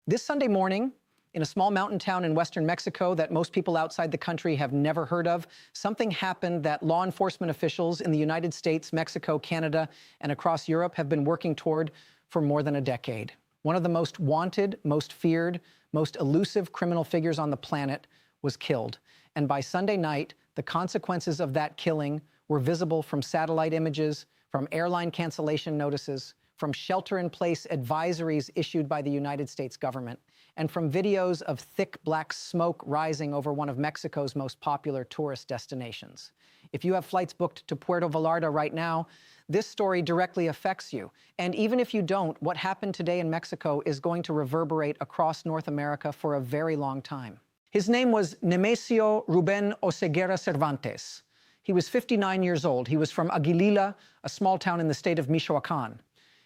This Sunday morning, in a small mountain town in western Mexico that most people outside the country have never heard of, something happened that law enforcement officials in the United States, Mexico, Canada, and across Europe have been working toward for more than a decade. One of the most wanted, most feared, most elusive criminal figures on the planet was killed. And by Sunday night, the consequences of that killing were visible from satellite images, from airline cancellation notices, from shelter-in-place advisories issued by the United States government, and from videos of thick black smoke rising over one of Mexico's most popular tourist destinations. If you have flights booked to Puerto Vallarta right now, this story directly affects you. And even if you don't, what happened today in Mexico is going to reverberate across North America for a very long time. His name was Nemesio Ruben Oseguera Cervantes. He was 59 years old. He was from Aguililla, a small town in the state of Michoacan.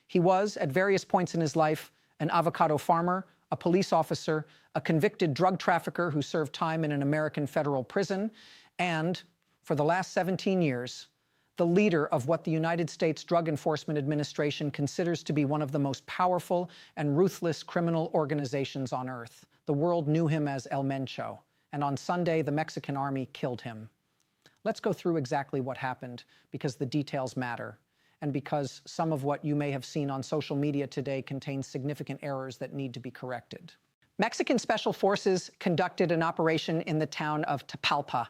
He was, at various points in his life, an avocado farmer, a police officer, a convicted drug trafficker who served time in an American federal prison, and, for the last 17 years, the leader of what the United States Drug Enforcement Administration considers to be one of the most powerful and ruthless criminal organizations on earth. The world knew him as El Mencho, and on Sunday, the Mexican army killed him. Let's go through exactly what happened, because the details matter, and because some of what you may have seen on social media today contains significant errors that need to be corrected. Mexican Special Forces conducted an operation in the town of Tapalpa,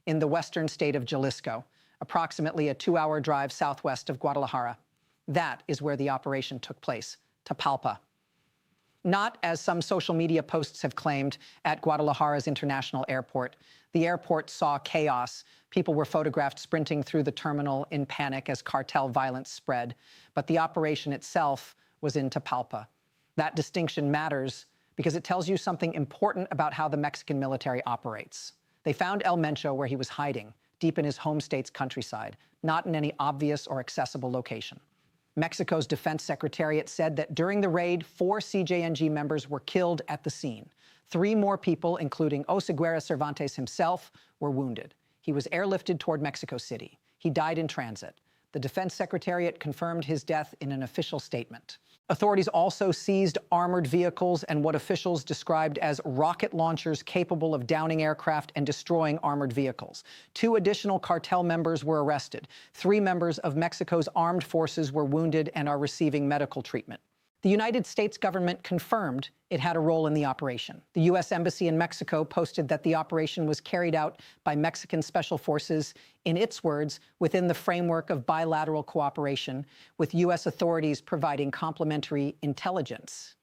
in the western state of Jalisco, approximately a 2-hour drive southwest of Guadalajara. That is where the operation took place, Tapalpa. Not, as some social media posts have claimed, at Guadalajara's international airport. The airport saw chaos. People were photographed sprinting through the terminal in panic as cartel violence spread. But the operation itself was in Tapalpa. That distinction matters because it tells you something important about how the Mexican military operates. They found El Mencho where he was hiding, deep in his home state's countryside, not in any obvious or accessible location. Mexico's Defense Secretariat said that during the raid, 4 CJNG members were killed at the scene. 3 more people, including Oseguera Cervantes himself, were wounded. He was airlifted toward Mexico City. He died in transit. The Defense Secretariat confirmed his death in an official statement. Authorities also seized armored vehicles and what officials described as rocket launchers capable of downing aircraft and destroying armored vehicles. 2 additional cartel members were arrested. 3 members of Mexico's armed forces were wounded and are receiving medical treatment. The United States government confirmed it had a role in the operation. The U.S. Embassy in Mexico posted that the operation was carried out by Mexican Special Forces, in its words, within the framework of bilateral cooperation, with U.S. authorities providing complementary intelligence.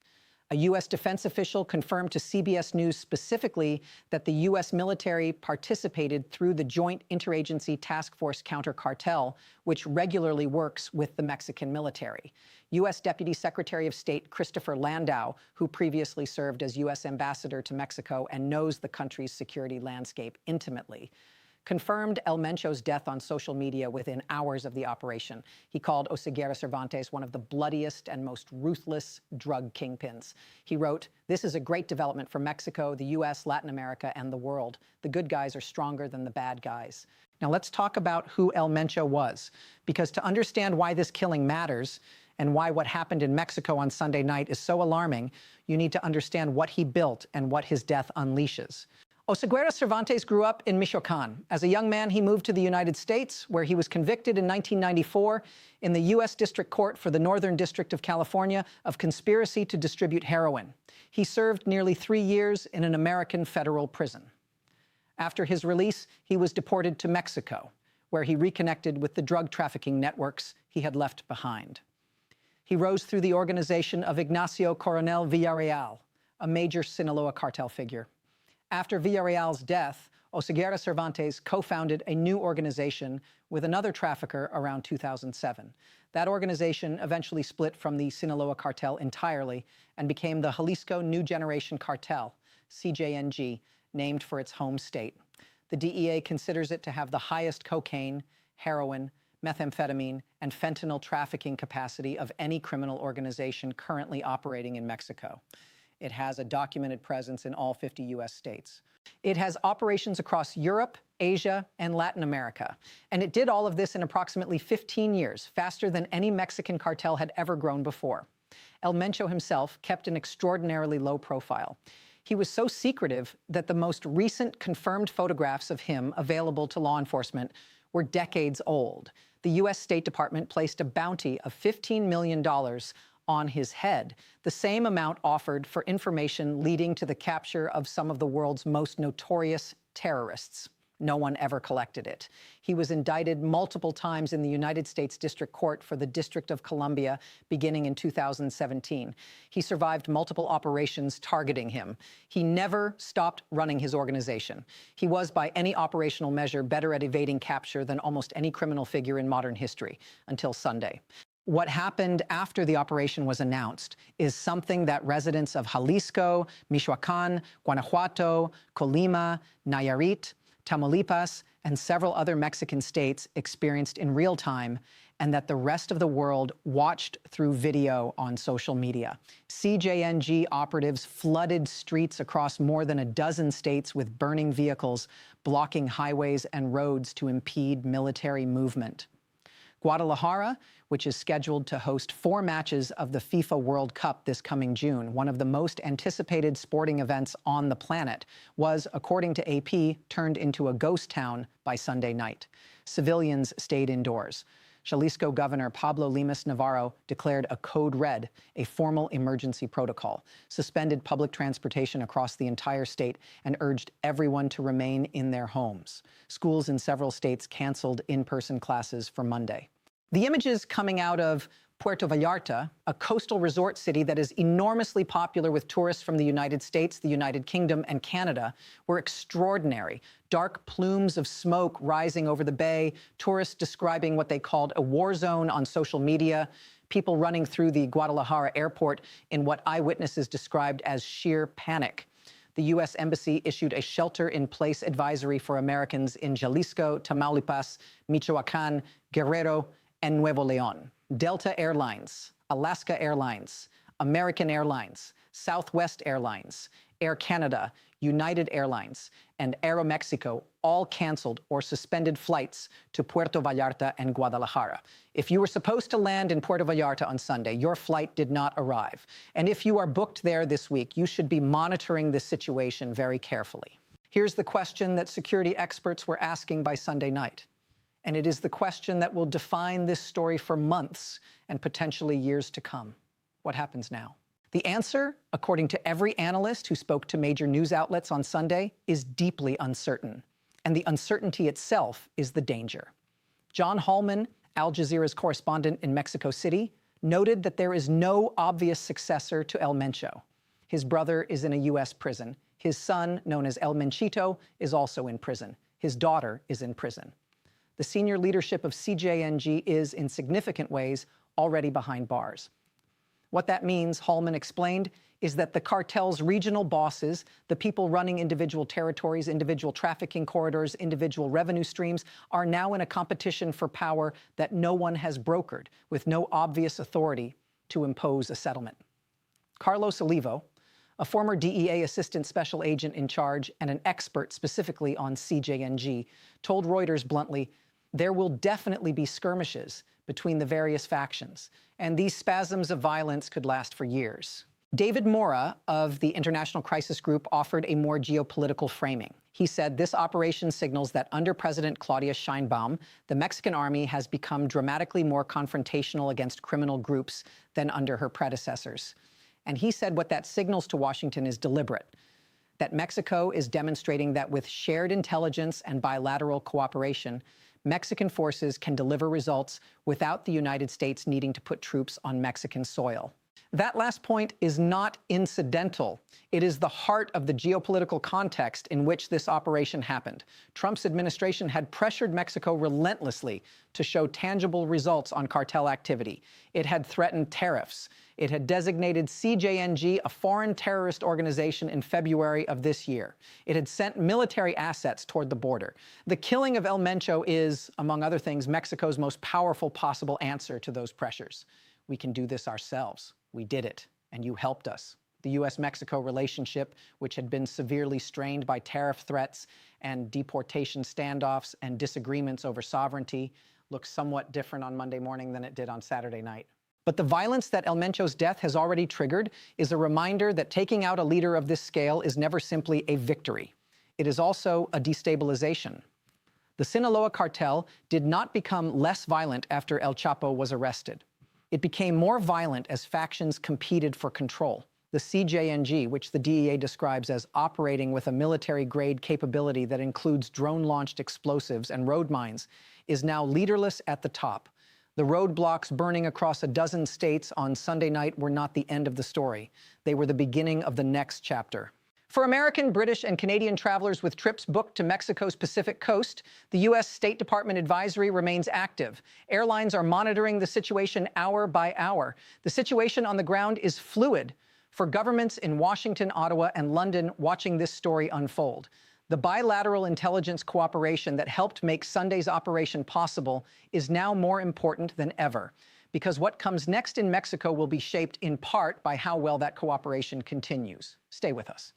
A U.S. defense official confirmed to CBS News specifically that the U.S. military participated through the Joint Interagency Task Force Counter-Cartel, which regularly works with the Mexican military. U.S. Deputy Secretary of State Christopher Landau, who previously served as U.S. ambassador to Mexico and knows the country's security landscape intimately, confirmed El Mencho's death on social media within hours of the operation. He called Oseguera Cervantes one of the bloodiest and most ruthless drug kingpins. He wrote, "This is a great development for Mexico, the U.S., Latin America, and the world. The good guys are stronger than the bad guys." Now let's talk about who El Mencho was, because to understand why this killing matters and why what happened in Mexico on Sunday night is so alarming, you need to understand what he built and what his death unleashes. Oseguera Cervantes grew up in Michoacan. As a young man, he moved to the United States, where he was convicted in 1994 in the U.S. District Court for the Northern District of California of conspiracy to distribute heroin. He served nearly 3 years in an American federal prison. After his release, he was deported to Mexico, where he reconnected with the drug trafficking networks he had left behind. He rose through the organization of Ignacio Coronel Villarreal, a major Sinaloa cartel figure. After Villarreal's death, Oseguera Cervantes co-founded a new organization with another trafficker around 2007. That organization eventually split from the Sinaloa cartel entirely and became the Jalisco New Generation Cartel, CJNG, named for its home state. The DEA considers it to have the highest cocaine, heroin, methamphetamine, and fentanyl trafficking capacity of any criminal organization currently operating in Mexico. It has a documented presence in all 50 U.S. states. It has operations across Europe, Asia, and Latin America. And it did all of this in approximately 15 years, faster than any Mexican cartel had ever grown before. El Mencho himself kept an extraordinarily low profile. He was so secretive that the most recent confirmed photographs of him available to law enforcement were decades old. The U.S. State Department placed a bounty of $15 million on his head, the same amount offered for information leading to the capture of some of the world's most notorious terrorists. No one ever collected it. He was indicted multiple times in the United States District Court for the District of Columbia beginning in 2017. He survived multiple operations targeting him. He never stopped running his organization. He was, by any operational measure, better at evading capture than almost any criminal figure in modern history, until Sunday. What happened after the operation was announced is something that residents of Jalisco, Michoacan, Guanajuato, Colima, Nayarit, Tamaulipas, and several other Mexican states experienced in real time, and that the rest of the world watched through video on social media. CJNG operatives flooded streets across more than a dozen states with burning vehicles, blocking highways and roads to impede military movement. Guadalajara, which is scheduled to host 4 matches of the FIFA World Cup this coming June, one of the most anticipated sporting events on the planet, was, according to AP, turned into a ghost town by Sunday night. Civilians stayed indoors. Jalisco Governor Pablo Lemus Navarro declared a code red, a formal emergency protocol, suspended public transportation across the entire state, and urged everyone to remain in their homes. Schools in several states canceled in-person classes for Monday. The images coming out of Puerto Vallarta, a coastal resort city that is enormously popular with tourists from the United States, the United Kingdom, and Canada, were extraordinary. Dark plumes of smoke rising over the bay, tourists describing what they called a war zone on social media, people running through the Guadalajara airport in what eyewitnesses described as sheer panic. The U.S. Embassy issued a shelter-in-place advisory for Americans in Jalisco, Tamaulipas, Michoacan, Guerrero, and Nuevo León. Delta Airlines, Alaska Airlines, American Airlines, Southwest Airlines, Air Canada, United Airlines, and Aeromexico all canceled or suspended flights to Puerto Vallarta and Guadalajara. If you were supposed to land in Puerto Vallarta on Sunday, your flight did not arrive. And if you are booked there this week, you should be monitoring this situation very carefully. Here's the question that security experts were asking by Sunday night. And it is the question that will define this story for months and potentially years to come. What happens now? The answer, according to every analyst who spoke to major news outlets on Sunday, is deeply uncertain. And the uncertainty itself is the danger. John Hallman, Al Jazeera's correspondent in Mexico City, noted that there is no obvious successor to El Mencho. His brother is in a U.S. prison. His son, known as El Menchito, is also in prison. His daughter is in prison. The senior leadership of CJNG is, in significant ways, already behind bars. What that means, Hallman explained, is that the cartel's regional bosses, the people running individual territories, individual trafficking corridors, individual revenue streams, are now in a competition for power that no one has brokered, with no obvious authority to impose a settlement. Carlos Olivo, a former DEA assistant special agent in charge and an expert specifically on CJNG, told Reuters bluntly, "There will definitely be skirmishes between the various factions, and these spasms of violence could last for years." David Mora of the International Crisis Group offered a more geopolitical framing. He said this operation signals that under President Claudia Sheinbaum, the Mexican army has become dramatically more confrontational against criminal groups than under her predecessors. And he said what that signals to Washington is deliberate, that Mexico is demonstrating that with shared intelligence and bilateral cooperation, Mexican forces can deliver results without the United States needing to put troops on Mexican soil. That last point is not incidental. It is the heart of the geopolitical context in which this operation happened. Trump's administration had pressured Mexico relentlessly to show tangible results on cartel activity. It had threatened tariffs. It had designated CJNG a foreign terrorist organization in February of this year. It had sent military assets toward the border. The killing of El Mencho is, among other things, Mexico's most powerful possible answer to those pressures. We can do this ourselves. We did it, and you helped us. The U.S.-Mexico relationship, which had been severely strained by tariff threats and deportation standoffs and disagreements over sovereignty, looks somewhat different on Monday morning than it did on Saturday night. But the violence that El Mencho's death has already triggered is a reminder that taking out a leader of this scale is never simply a victory. It is also a destabilization. The Sinaloa cartel did not become less violent after El Chapo was arrested. It became more violent as factions competed for control. The CJNG, which the DEA describes as operating with a military-grade capability that includes drone-launched explosives and road mines, is now leaderless at the top. The roadblocks burning across a dozen states on Sunday night were not the end of the story. They were the beginning of the next chapter. For American, British, and Canadian travelers with trips booked to Mexico's Pacific coast, the U.S. State Department advisory remains active. Airlines are monitoring the situation hour by hour. The situation on the ground is fluid for governments in Washington, Ottawa, and London watching this story unfold. The bilateral intelligence cooperation that helped make Sunday's operation possible is now more important than ever, because what comes next in Mexico will be shaped in part by how well that cooperation continues. Stay with us.